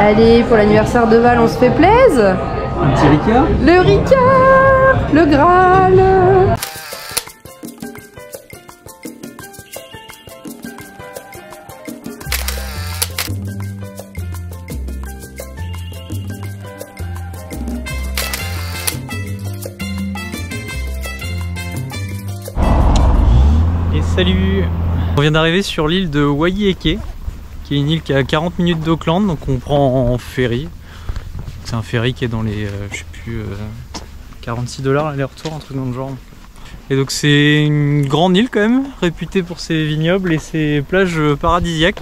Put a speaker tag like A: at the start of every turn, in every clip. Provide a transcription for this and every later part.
A: Allez, pour l'anniversaire de Val, on se fait plaisir.
B: Un petit Ricard.
A: Le Ricard, le Graal.
B: Et salut! On vient d'arriver sur l'île de Waieke, qui est une île qui est à 40 minutes d'Auckland, donc on prend en ferry. C'est un ferry qui est dans les, je sais plus, 46 $ aller-retour, un truc dans le genre. Et donc c'est une grande île quand même, réputée pour ses vignobles et ses plages paradisiaques.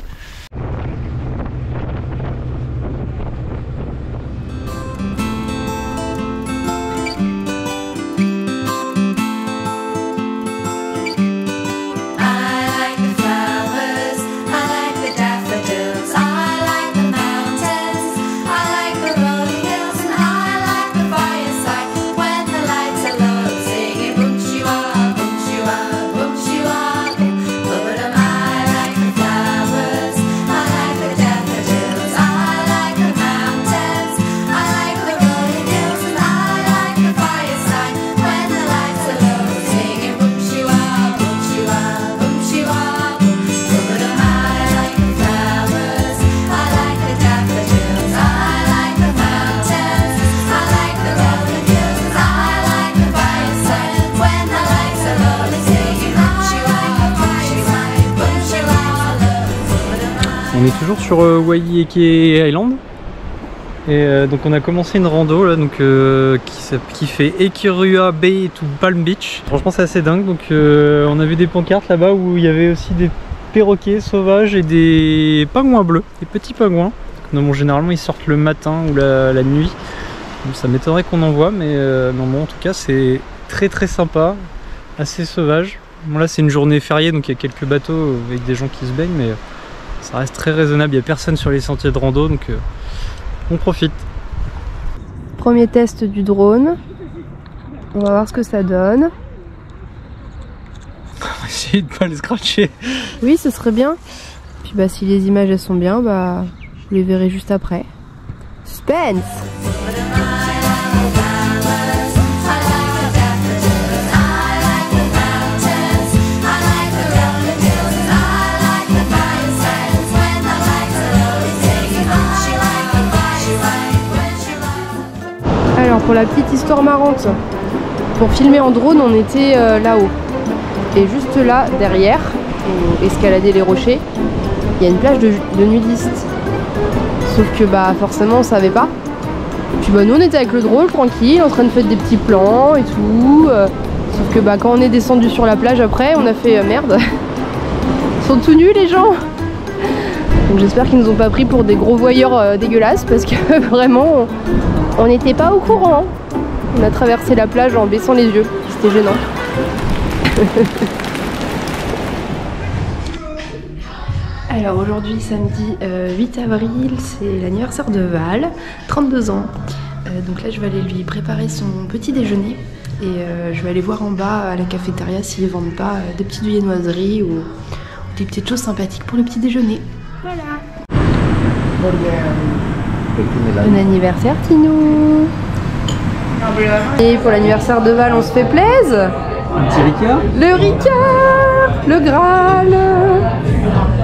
B: On est toujours sur Waieke Island et donc on a commencé une rando là, donc, qui fait Ekirua Bay to Palm Beach. Franchement c'est assez dingue, donc on a vu des pancartes là-bas où il y avait aussi des perroquets sauvages et des pingouins bleus, des petits pingouins. Donc, bon, généralement ils sortent le matin ou la nuit, donc, ça m'étonnerait qu'on en voit, mais non, bon, en tout cas c'est très très sympa, assez sauvage. Bon, là c'est une journée fériée, donc il y a quelques bateaux avec des gens qui se baignent, mais ça reste très raisonnable, il n'y a personne sur les sentiers de rando, donc on profite.
A: Premier test du drone. On va voir ce que ça donne.
B: On va essayer de pas le scratcher.
A: Oui, ce serait bien. Puis bah si les images elles sont bien, bah vous les verrez juste après. Suspense! Alors pour la petite histoire marrante, pour filmer en drone on était là-haut. Et juste là, derrière, pour escalader les rochers, il y a une plage de nudistes. Sauf que bah forcément on savait pas. Puis bah nous on était avec le drone tranquille, en train de faire des petits plans et tout. Sauf que bah quand on est descendu sur la plage après, on a fait merde. Ils sont tout nus les gens. Donc j'espère qu'ils nous ont pas pris pour des gros voyeurs dégueulasses parce que vraiment on n'était pas au courant. On a traversé la plage en baissant les yeux, c'était gênant. Alors aujourd'hui samedi 8 avril, c'est l'anniversaire de Val, 32 ans. Donc là je vais aller lui préparer son petit déjeuner et je vais aller voir en bas à la cafétéria s'ils vendent pas des petites viennoiseries ou des petites choses sympathiques pour le petit déjeuner. Voilà. Bon anniversaire Tinou. Et pour l'anniversaire de Val, on se fait plaisir.
B: Un petit Ricard.
A: Le Ricard, le Graal.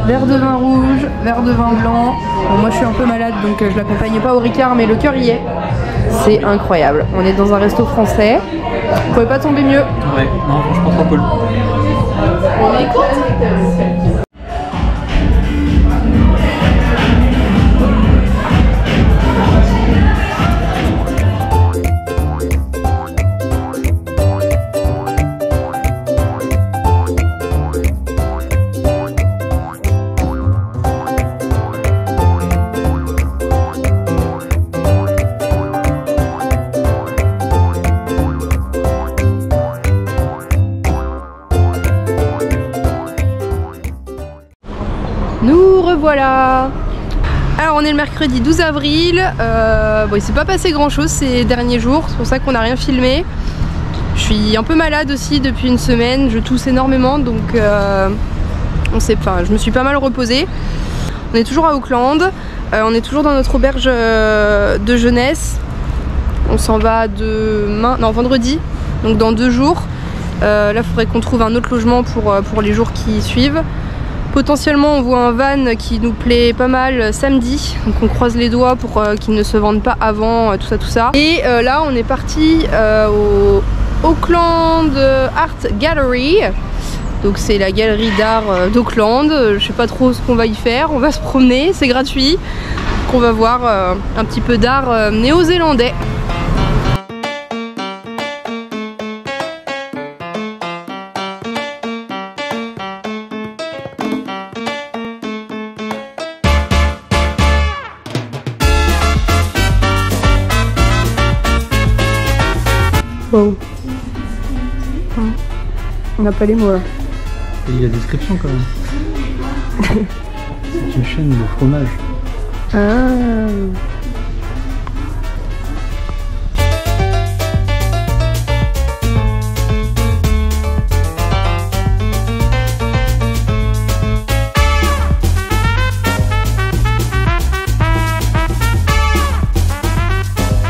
A: Verre de vin rouge, verre de vin blanc. Bon, moi je suis un peu malade donc je l'accompagne pas au Ricard, mais le cœur y est. C'est incroyable. On est dans un resto français. Vous pouvez pas tomber mieux.
B: Ouais, non franchement trop cool.
A: On écoute. Nous revoilà. Alors on est le mercredi 12 avril, bon il s'est pas passé grand chose ces derniers jours, c'est pour ça qu'on n'a rien filmé. Je suis un peu malade aussi depuis une semaine, je tousse énormément donc je me suis pas mal reposée. On est toujours à Auckland, On est toujours dans notre auberge de jeunesse. On s'en va vendredi, donc dans 2 jours. Là, il faudrait qu'on trouve un autre logement pour les jours qui suivent. Potentiellement, on voit un van qui nous plaît pas mal samedi. Donc on croise les doigts pour qu'il ne se vende pas avant, tout ça. Et là, on est parti au Auckland Art Gallery. Donc c'est la galerie d'art d'Auckland. Je sais pas trop ce qu'on va y faire. On va se promener, c'est gratuit. Donc on va voir un petit peu d'art néo-zélandais. Wow. On n'a pas les mots là.
B: Et la description quand même. C'est une chaîne de fromage.
A: Ah.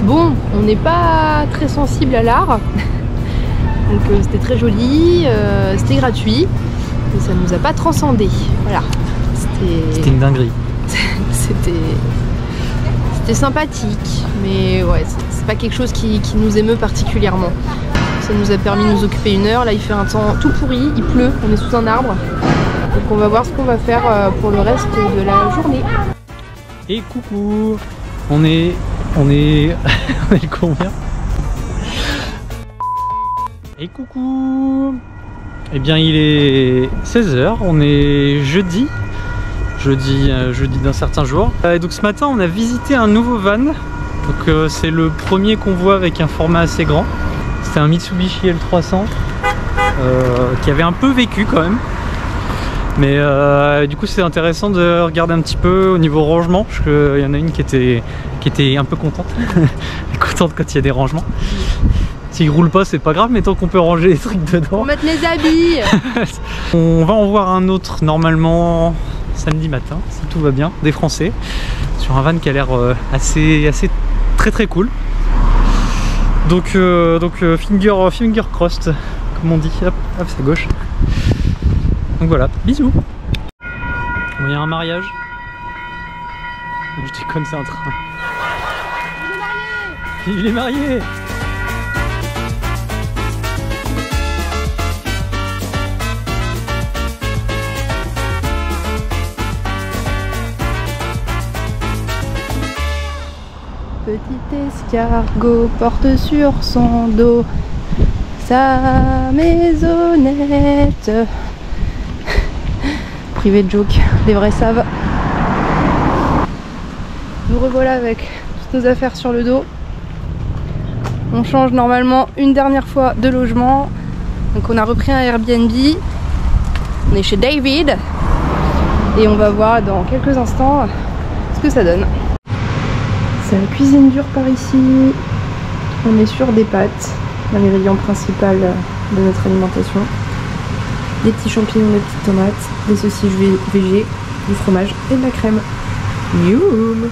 A: Bon, on n'est pas très sensible à l'art, donc c'était très joli, c'était gratuit, mais ça nous a pas transcendé. Voilà,
B: c'était une dinguerie.
A: C'était sympathique, mais ouais, c'est pas quelque chose qui nous émeut particulièrement. Ça nous a permis de nous occuper 1 heure. Là, il fait un temps tout pourri, il pleut, on est sous un arbre, donc on va voir ce qu'on va faire pour le reste de la journée.
B: Et coucou, on est combien? Et coucou. Eh bien il est 16 h, on est jeudi d'un certain jour. Et donc ce matin on a visité un nouveau van. Donc c'est le premier qu'on voit avec un format assez grand. C'était un Mitsubishi L300 qui avait un peu vécu quand même. Mais du coup c'est intéressant de regarder un petit peu au niveau rangement, parce qu'il y en a une qui était un peu contente. Contente quand il y a des rangements. S'il roule pas c'est pas grave, mais tant qu'on peut ranger les trucs dedans.
A: Pour mettre les habits.
B: On va en voir un autre normalement samedi matin, si tout va bien, des Français, sur un van qui a l'air assez très cool. Donc finger crossed, comme on dit. Hop, c'est à gauche. Donc voilà, bisous. Bon, il y a un mariage. Je déconne, c'est un train. Il est marié.
A: Petit escargot porte sur son dos sa maisonnette. Privé de joke, les vrais savent. Nous revoilà avec toutes nos affaires sur le dos. On change normalement une dernière fois de logement. Donc on a repris un Airbnb. On est chez David. Et on va voir dans quelques instants ce que ça donne. C'est la cuisine dure par ici. On est sur des pâtes, l'ingrédient principal de notre alimentation. Des petits champignons, des petites tomates, des saucisses végé, du fromage et de la crème. Youm!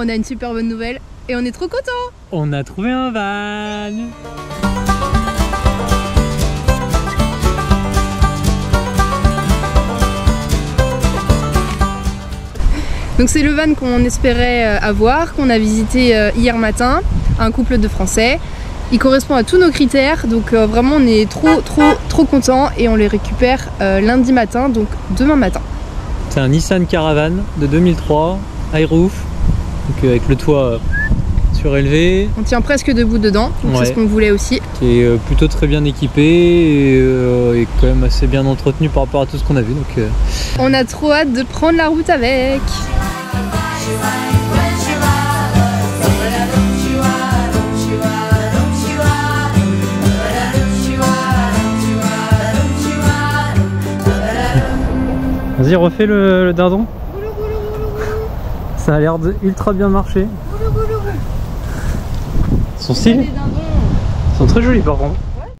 A: On a une super bonne nouvelle et on est trop contents.
B: On a trouvé un van.
A: Donc c'est le van qu'on espérait avoir, qu'on a visité hier matin, un couple de Français. Il correspond à tous nos critères, donc vraiment on est trop contents et on les récupère lundi matin, donc demain matin.
B: C'est un Nissan Caravan de 2003, high roof, donc avec le toit surélevé.
A: On tient presque debout dedans, donc c'est ce qu'on voulait aussi.
B: Qui est plutôt très bien équipé et quand même assez bien entretenu par rapport à tout ce qu'on a vu. Donc,
A: on a trop hâte de prendre la route avec.
B: Vas-y, refais le dindon. Ça a l'air ultra bien marcher. Son style. Ils sont très jolis par contre.